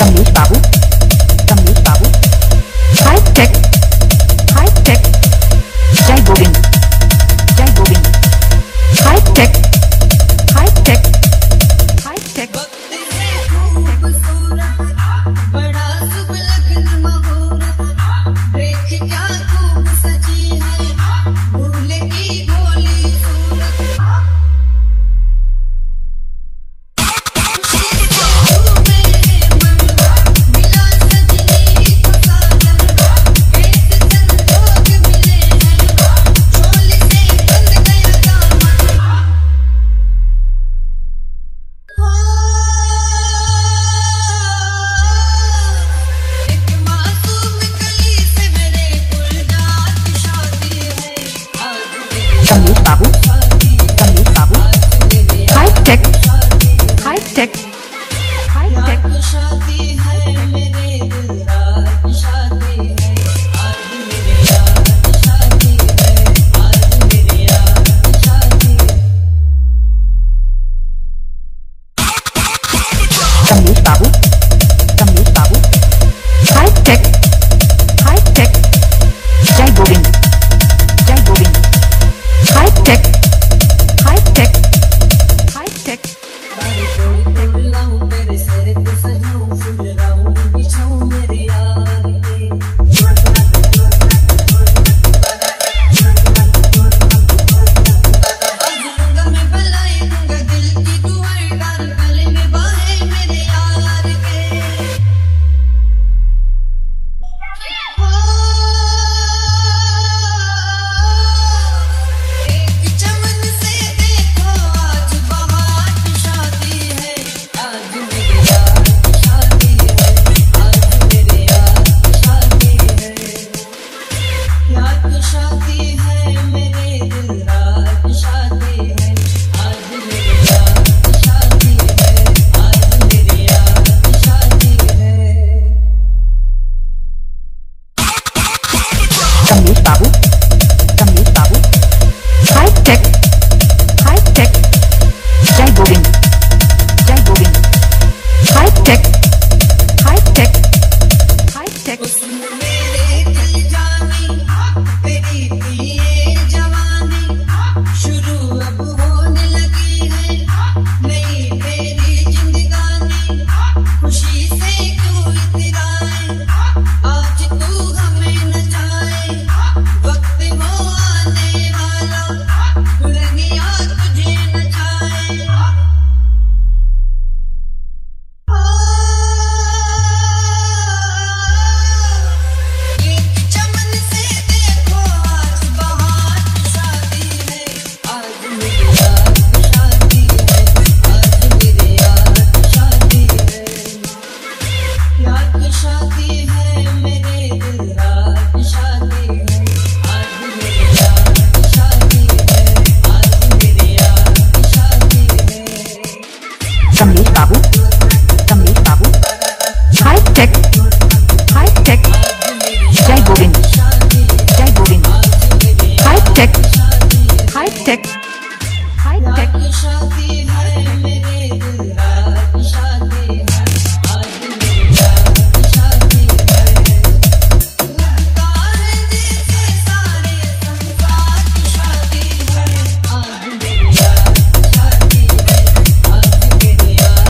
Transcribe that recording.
Kamlesh Babu, Kamlesh Babu. High tech, high tech. जय गोविंद, जय Govind. High tech, high tech, high tech. बड़ा शुभ लग्न मुहूर्त, देख क्या खूब सजी है भूल की भोली सूरत। Kamlesh Babu, Kamlesh Babu. High tech, high tech, high tech. शादी है मेरे दिलदार की शादी है, आज मेरे यार की शादी है, आज मेरे यार की शादी है। Kamlesh Babu, Kamlesh Babu. High tech, high tech. जय गोविंद, जय Govind. High tech, high tech, high tech. लाऊं तेरे सिर पे सजाऊं फूल लाऊं बिछाऊं मेरे यार के। दूंगा मैं भलाई दूंगा दिल की दुआएं डाल गले में बाहें मेरे यार के। एक चमन से देखो आज बहार की शादी है, आज मेरे यार की शादी है, आज मेरे यार की शादी है। यार की शादी है मेरे दिलदार की शादी है, आज मेरे यार की शादी है, आज मेरे यार की शादी है। Kamlesh Babu, Kamlesh Babu. High tech, high tech. जय गोविंद, जय Govind. High tech, high tech, high tech. मेरे दिल जानी तेरी पिए जवानी, शुरू अब होने लगी है नई तेरी जिंदगानी, खुशी से